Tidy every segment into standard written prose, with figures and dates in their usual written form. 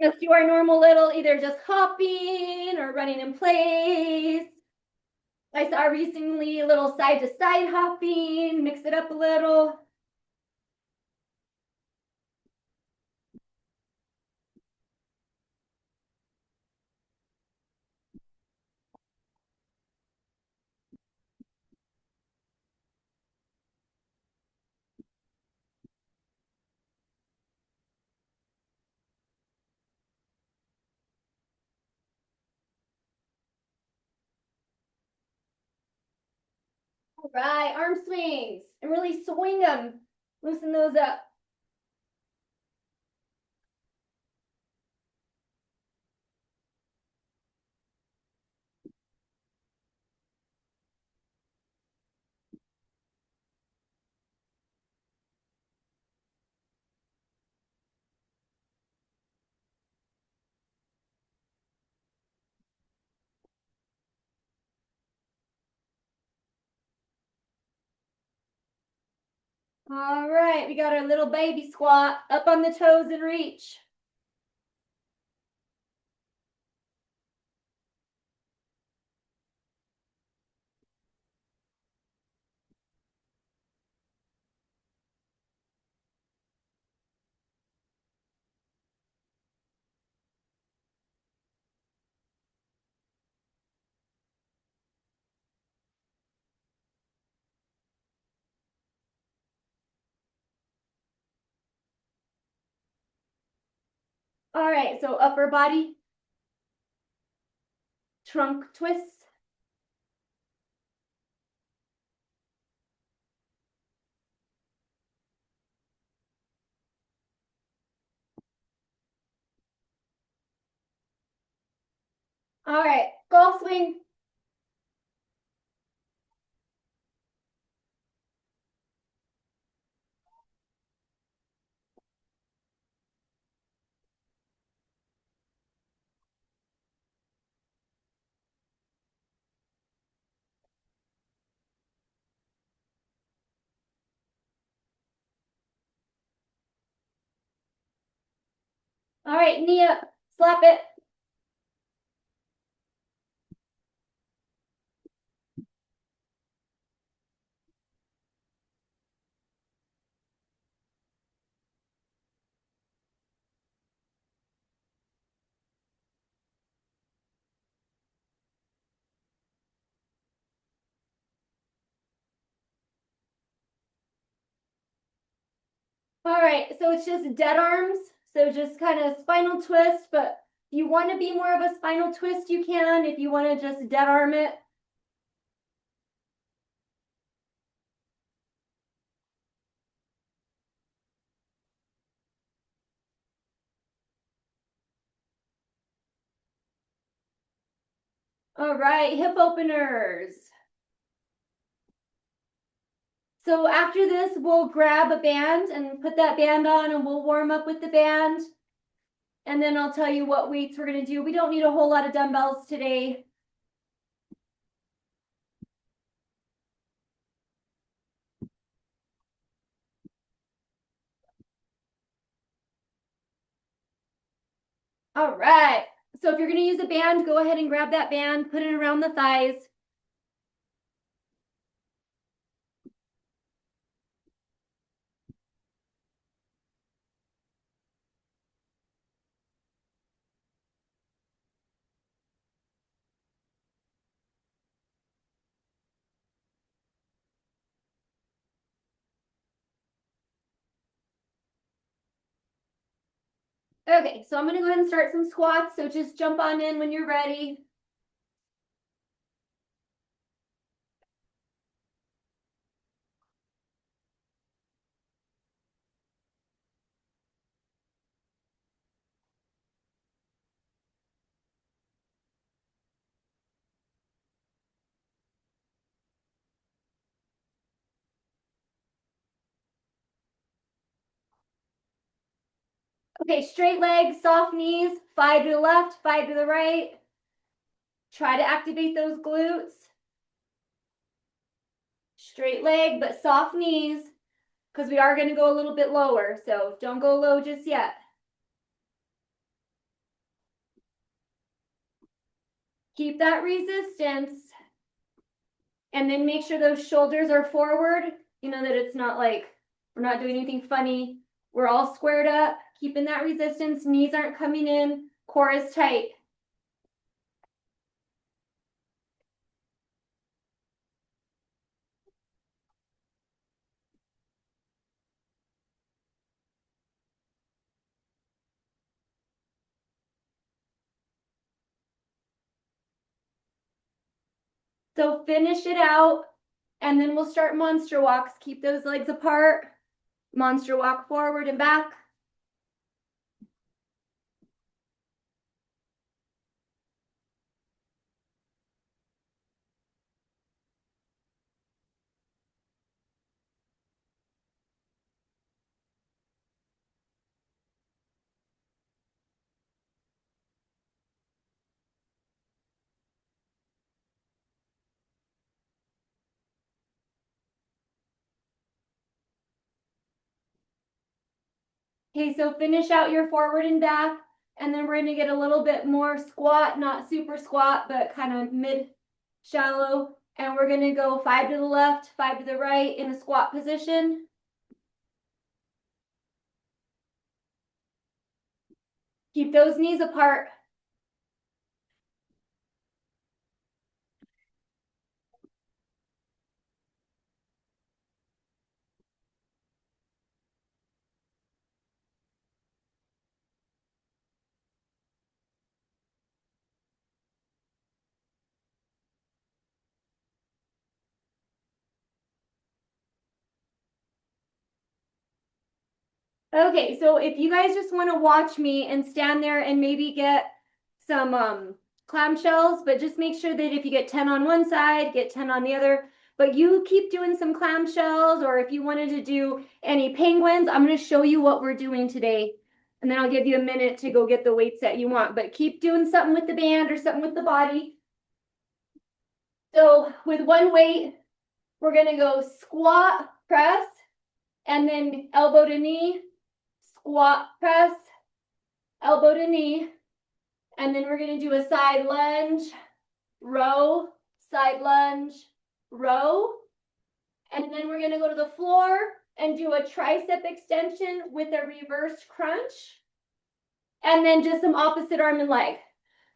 Just do our normal little, either just hopping or running in place. I saw recently a little side to side hopping, mix it up a little. All right, arm swings and really swing them. Loosen those up. All right, we got our little baby squat, up on the toes and reach. All right, so upper body, trunk twists. All right, golf swing. All right, knee up, slap it. All right, so it's just dead arms. So just kind of spinal twist, but if you want to be more of a spinal twist, you can. If you want to just dead arm it. All right, hip openers. So after this, we'll grab a band and put that band on and we'll warm up with the band. And then I'll tell you what weights we're gonna do. We don't need a whole lot of dumbbells today. All right, so if you're gonna use a band, go ahead and grab that band, put it around the thighs. Okay, so I'm gonna go ahead and start some squats. So just jump on in when you're ready. Okay, straight legs, soft knees, 5 to the left, 5 to the right. Try to activate those glutes. Straight leg, but soft knees, because we are going to go a little bit lower. So don't go low just yet. Keep that resistance. And then make sure those shoulders are forward, you know, that it's not like we're not doing anything funny. We're all squared up, keeping that resistance. Knees aren't coming in, core is tight. So finish it out, and then we'll start monster walks. Keep those legs apart. Monster walk forward and back. Okay, so finish out your forward and back, and then we're gonna get a little bit more squat, not super squat, but kind of mid shallow. And we're gonna go 5 to the left, 5 to the right in a squat position. Keep those knees apart. Okay, so if you guys just want to watch me and stand there and maybe get some clamshells, but just make sure that if you get 10 on one side, get 10 on the other. But you keep doing some clamshells, or if you wanted to do any penguins, I'm going to show you what we're doing today. And then I'll give you a minute to go get the weights that you want. But keep doing something with the band or something with the body. So with one weight, we're going to go squat, press, and then elbow to knee, squat, press, elbow to knee, and then we're going to do a side lunge, row, side lunge, row, and then we're going to go to the floor and do a tricep extension with a reversed crunch, and then just some opposite arm and leg.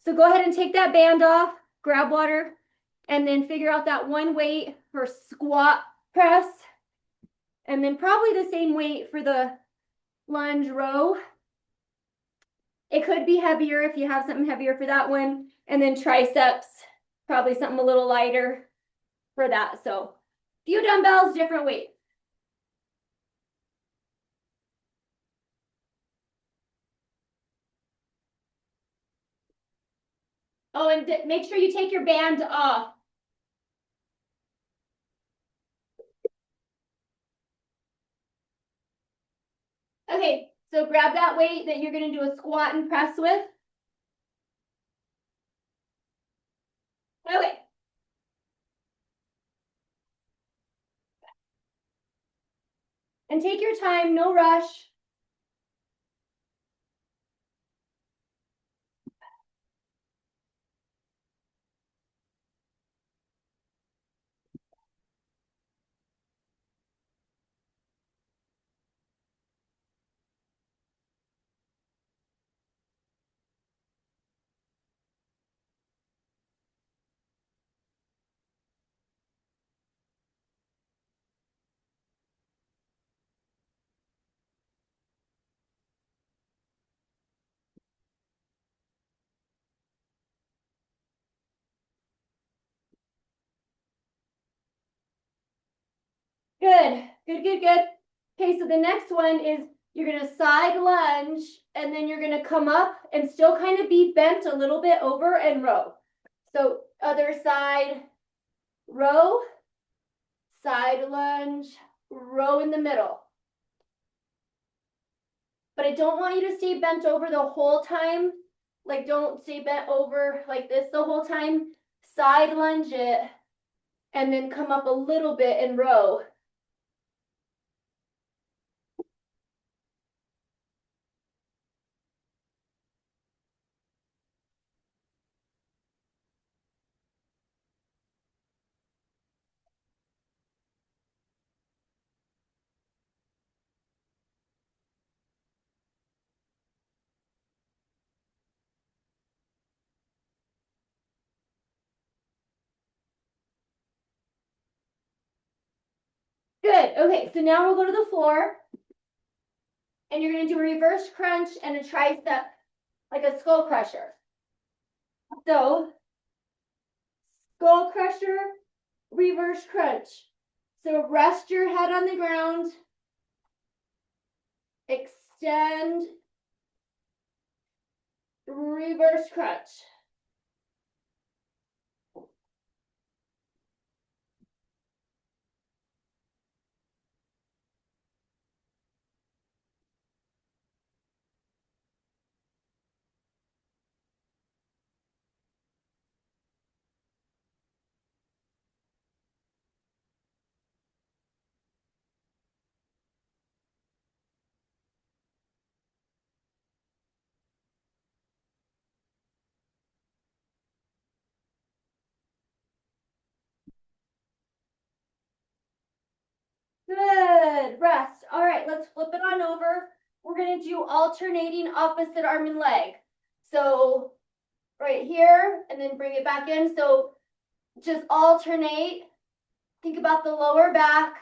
So go ahead and take that band off, grab water, and then figure out that one weight for squat press, and then probably the same weight for the lunge row. It could be heavier if you have something heavier for that one. And then triceps, probably something a little lighter for that. So few dumbbells, different weights. Oh, and make sure you take your band off. Okay, so grab that weight that you're going to do a squat and press with. Okay. And take your time, no rush. Good, good, good, good. Okay, so the next one is you're going to side lunge, and then you're going to come up and still kind of be bent a little bit over and row. So other side, row, side lunge, row in the middle. But I don't want you to stay bent over the whole time. Like, don't stay bent over like this the whole time. Side lunge it, and then come up a little bit and row. Good. Okay, so now we'll go to the floor. And you're going to do a reverse crunch and a tricep, like a skull crusher. So, skull crusher, reverse crunch. So rest your head on the ground, extend, reverse crunch. Good, rest. All right, let's flip it on over. We're gonna do alternating opposite arm and leg. So right here, and then bring it back in. So just alternate. Think about the lower back.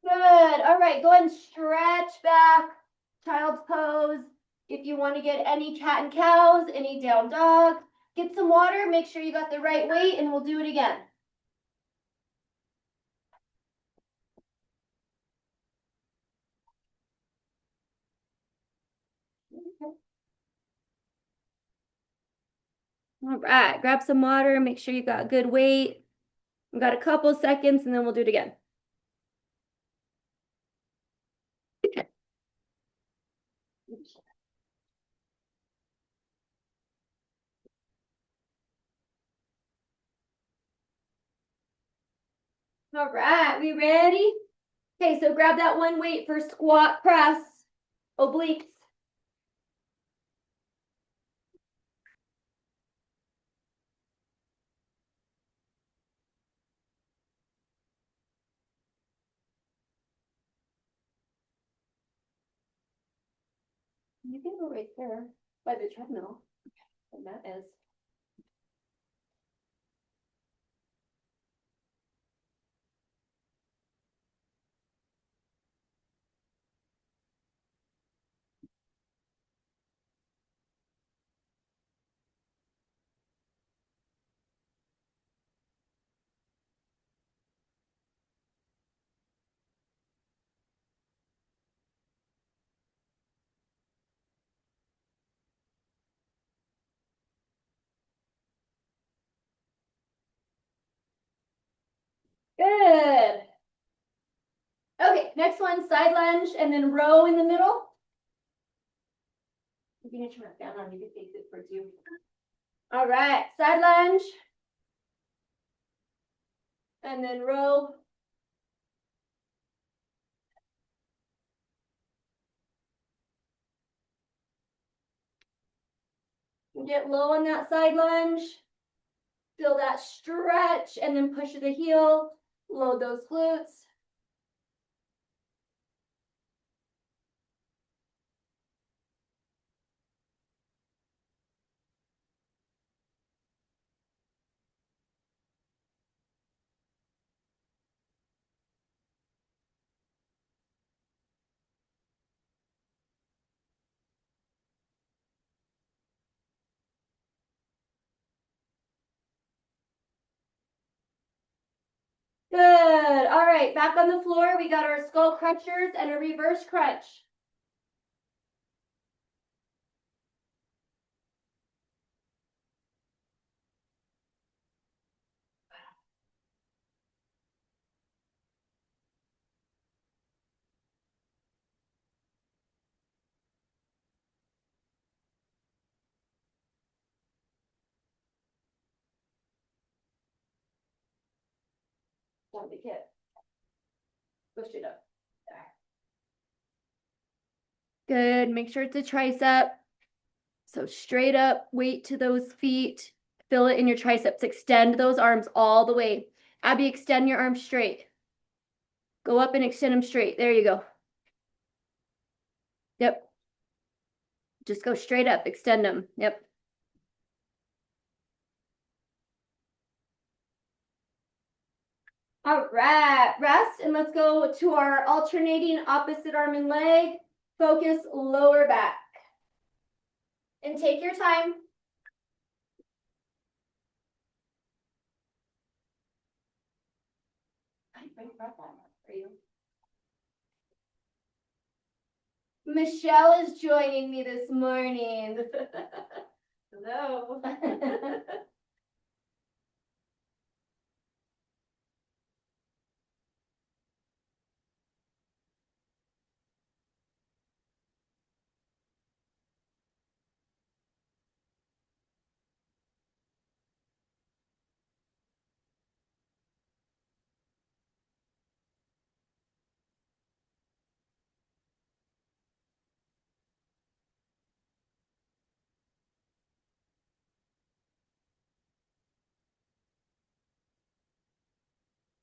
Good. All right, go ahead and stretch back. Child's pose. If you want to get any cat and cows, any down dog, get some water. Make sure you got the right weight, and we'll do it again. All right, grab some water. Make sure you got good weight. We've got a couple seconds, and then we'll do it again. All right, we ready? Okay, so grab that one weight for squat press, obliques. You can go right there by the treadmill, and that is. Good. Okay, next one, side lunge and then row in the middle. You can turn it down on you can face it towards you. All right, side lunge. And then row. Get low on that side lunge. Feel that stretch and then push the heel. Load those glutes. Good. All right, back on the floor. We got our skull crunchers and a reverse crunch. Don't be hip. Go straight up. There. Good. Make sure it's a tricep. So straight up, weight to those feet. Feel it in your triceps. Extend those arms all the way. Abby, extend your arms straight. Go up and extend them straight. There you go. Yep. Just go straight up, extend them. Yep. All right, rest, and let's go to our alternating opposite arm and leg. Focus lower back. And take your time. Michelle is joining me this morning. Hello.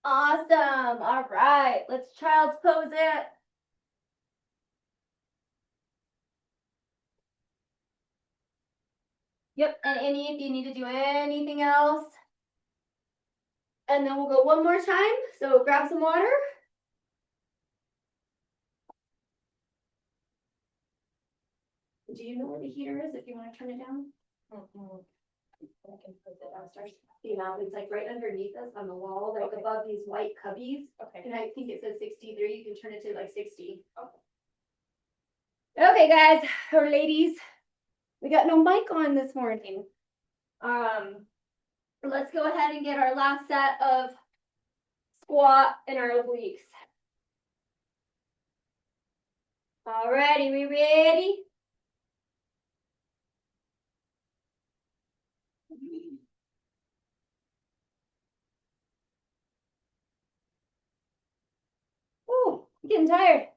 Awesome. All right, let's child's pose it. Yep, and Annie, if you need to do anything else. And then we'll go one more time. So grab some water. Do you know where the heater is if you want to turn it down? Mm-hmm. I can put it downstairs. You know, it's like right underneath us on the wall, like above these white cubbies. Okay. And I think it says 63. You can turn it to like 60. Okay, guys or ladies, we got no mic on this morning. Let's go ahead and get our last set of squat and our obliques. Alrighty, we ready? Ooh, I'm getting tired.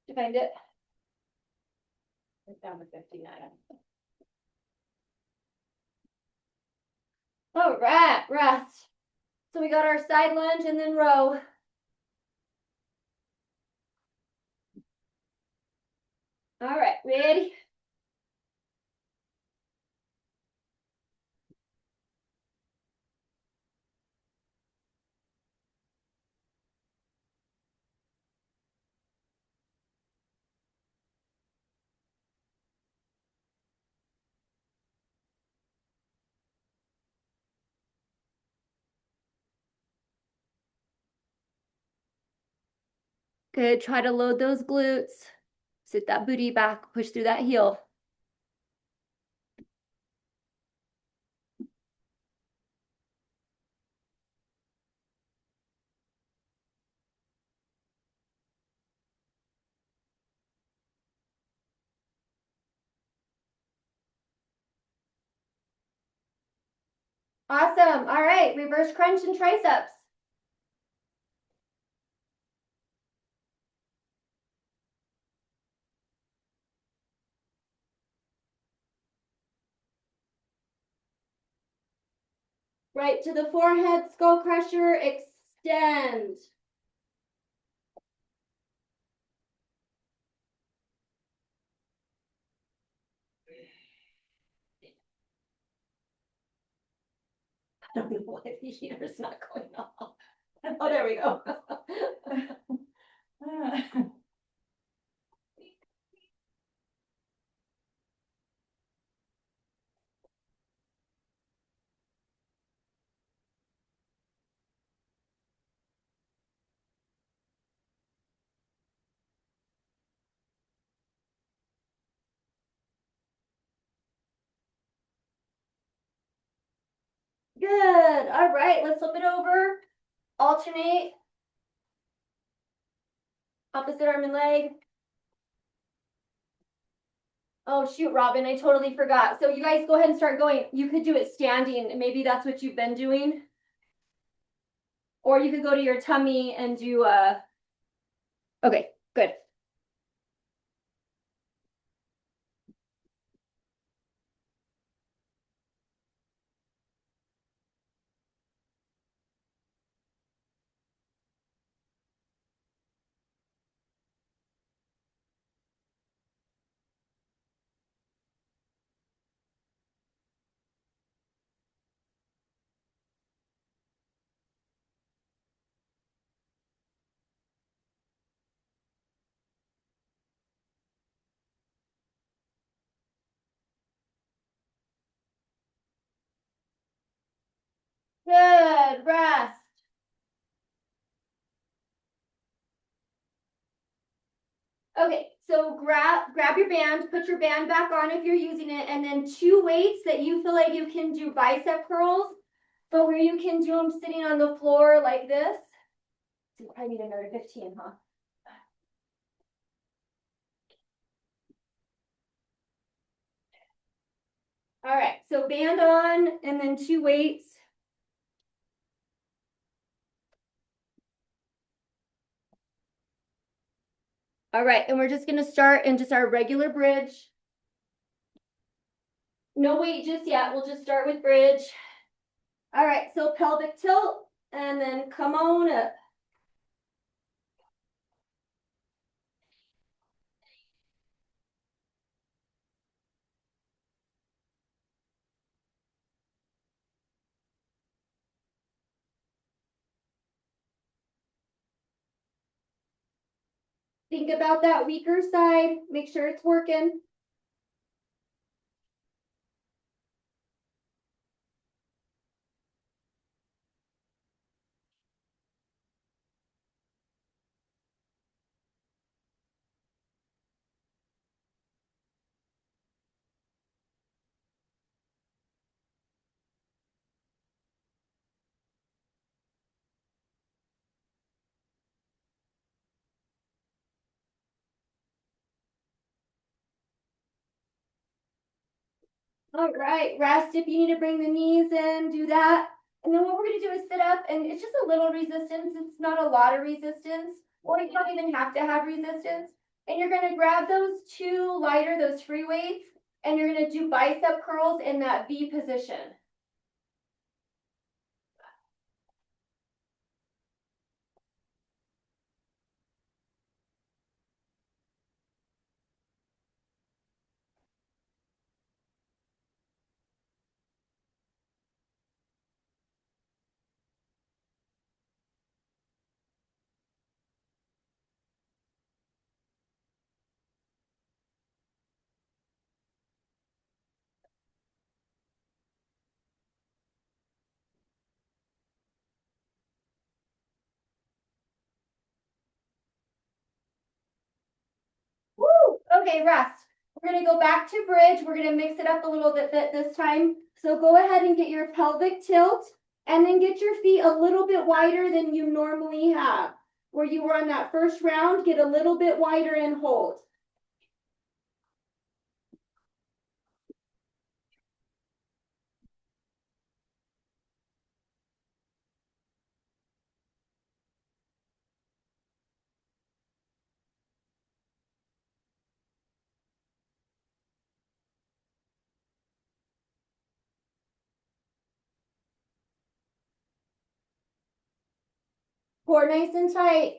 Did you find it? It's down to 59. All right, rest. So we got our side lunge and then row. All right, ready? Good, try to load those glutes. Sit that booty back, push through that heel. Awesome. All right, reverse crunch and triceps. Right to the forehead, skull crusher, extend. I don't know why the heater's not going off. Oh, there we go. All right, let's flip it over. Alternate. Opposite arm and leg. Oh shoot, Robin, I totally forgot. So you guys go ahead and start going. You could do it standing. Maybe that's what you've been doing. Or you could go to your tummy and do okay, good. Good, rest. Okay, so grab your band, put your band back on if you're using it, and then 2 weights that you feel like you can do bicep curls, but where you can do them sitting on the floor like this. So you probably need another 15, huh? All right, so band on and then 2 weights. All right, and we're just gonna start in just our regular bridge. No weight just yet, we'll just start with bridge. All right, so pelvic tilt and then come on up. Think about that weaker side, make sure it's working. All right, rest if you need to bring the knees in, do that. And then what we're gonna do is sit up, and it's just a little resistance. It's not a lot of resistance, or you don't even have to have resistance. And you're gonna grab those 2 lighter, those free weights, and you're gonna do bicep curls in that V position. Woo! Okay, rest. We're gonna go back to bridge. We're gonna mix it up a little bit this time. So go ahead and get your pelvic tilt, and then get your feet a little bit wider than you normally have. Where you were on that first round, get a little bit wider and hold. Core nice and tight.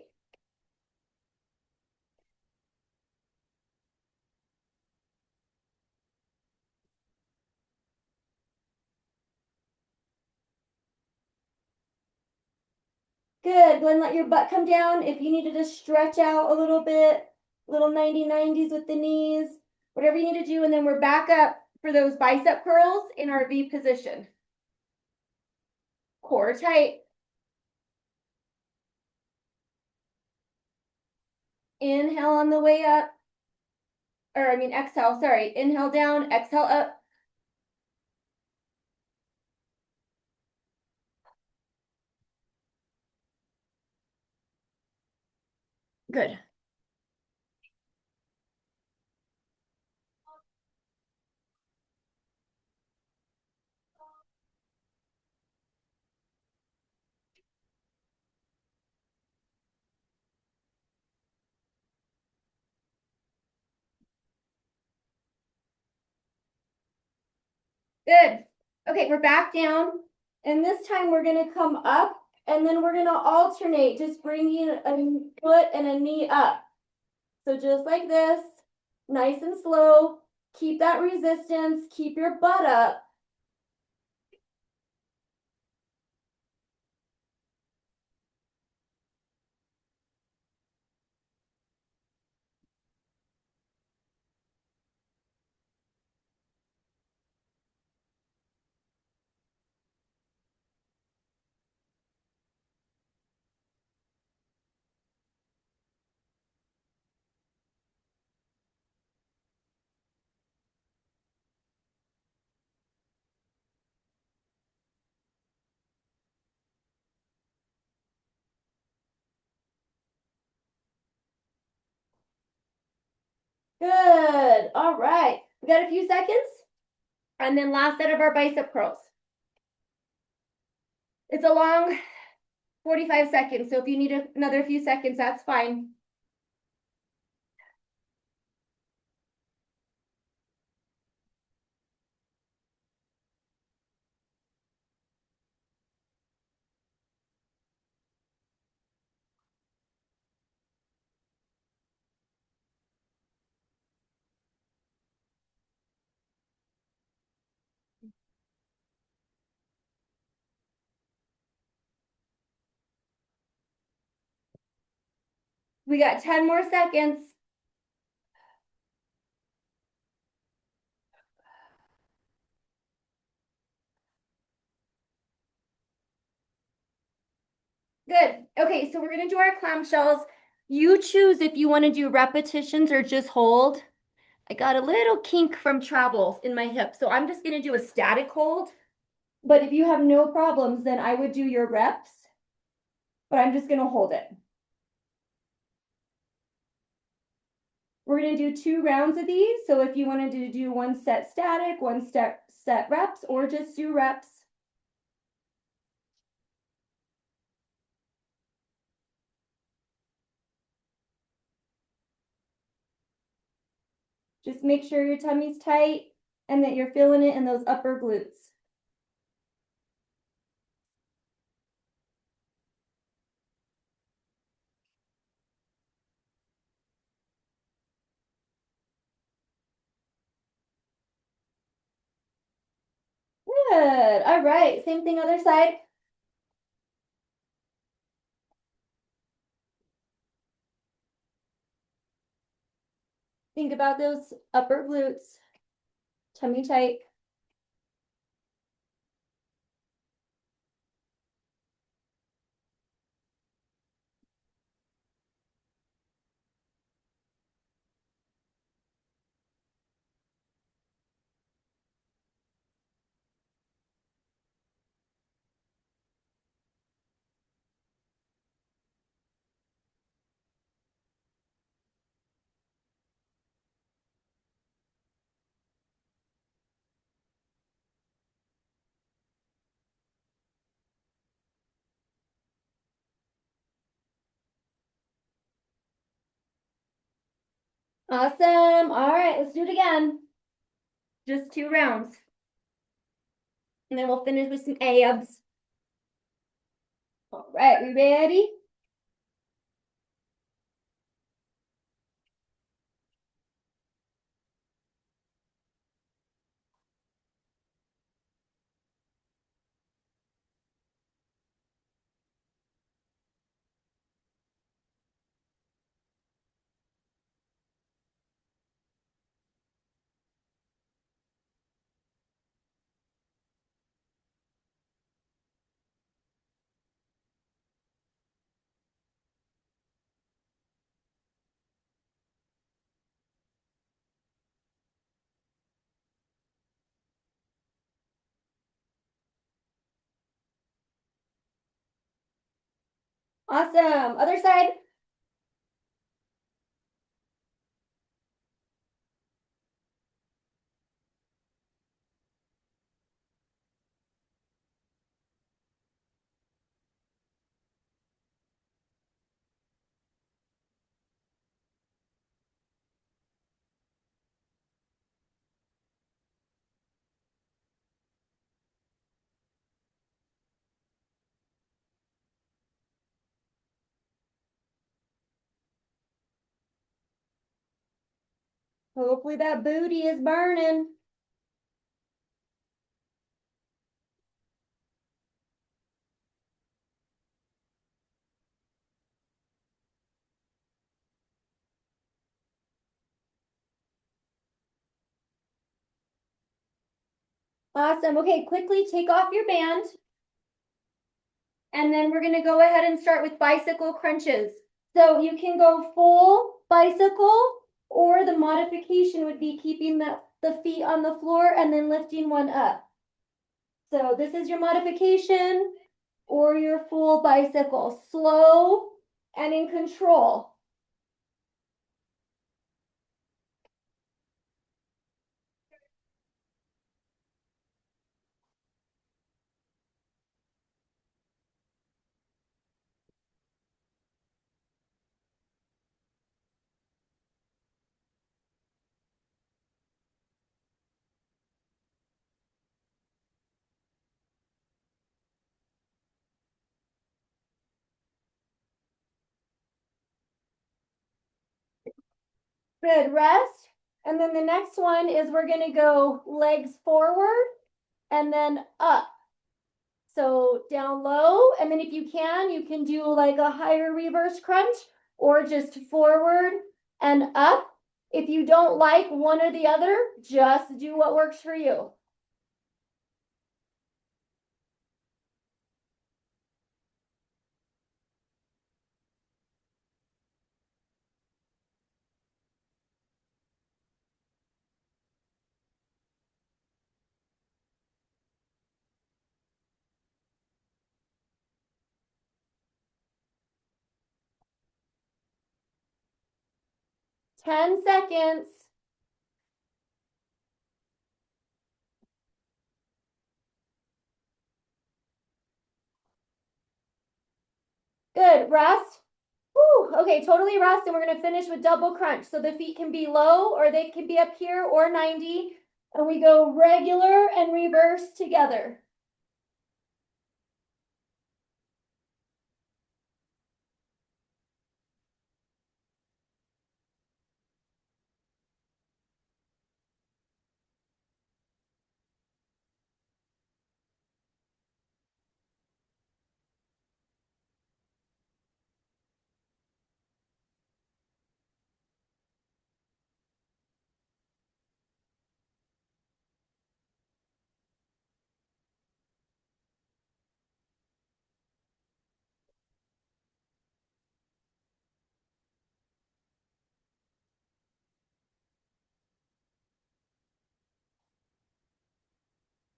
Good. Go ahead and let your butt come down. If you needed to stretch out a little bit, little 90-90s with the knees, whatever you need to do. And then we're back up for those bicep curls in our V position. Core tight. Inhale on the way up. Or I mean, exhale, sorry. Inhale down, exhale up. Good. Good. Okay, we're back down. And this time we're gonna come up and then we're gonna alternate, just bringing a foot and a knee up. So just like this, nice and slow. Keep that resistance, keep your butt up. Good. All right. We got a few seconds. And then last set of our bicep curls. It's a long 45 seconds. So if you need another few seconds, that's fine. We got 10 more seconds. Good. Okay, so we're gonna do our clamshells. You choose if you want to do repetitions or just hold. I got a little kink from travel in my hip, so I'm just gonna do a static hold. But if you have no problems, then I would do your reps, but I'm just gonna hold it. We're gonna do 2 rounds of these. So if you wanted to do 1 set static, 1 set reps, or just do reps. Just make sure your tummy's tight and that you're feeling it in those upper glutes. Good. All right. Same thing, other side. Think about those upper glutes, tummy tight. Awesome. All right, let's do it again. Just 2 rounds. And then we'll finish with some abs. All right, we ready? Awesome. Other side. Hopefully that booty is burning. Awesome. Okay, quickly take off your band. And then we're gonna go ahead and start with bicycle crunches. So you can go full bicycle, or the modification would be keeping the feet on the floor and then lifting one up. So this is your modification or your full bicycle. Slow and in control. Good, rest. And then the next one is we're gonna go legs forward and then up. So down low, and then if you can do like a higher reverse crunch or just forward and up. If you don't like one or the other, just do what works for you. Ten seconds. Good, rest. Whew. Okay, totally rest, and we're gonna finish with double crunch. So the feet can be low or they can be up here or 90. And we go regular and reverse together.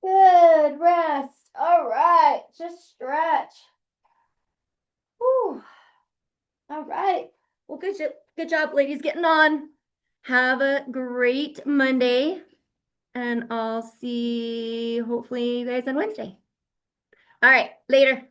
Good, rest. All right, just stretch. Whew. All right. Well, good job, ladies, getting on. Have a great Monday, and I'll see hopefully you guys on Wednesday. All right, later.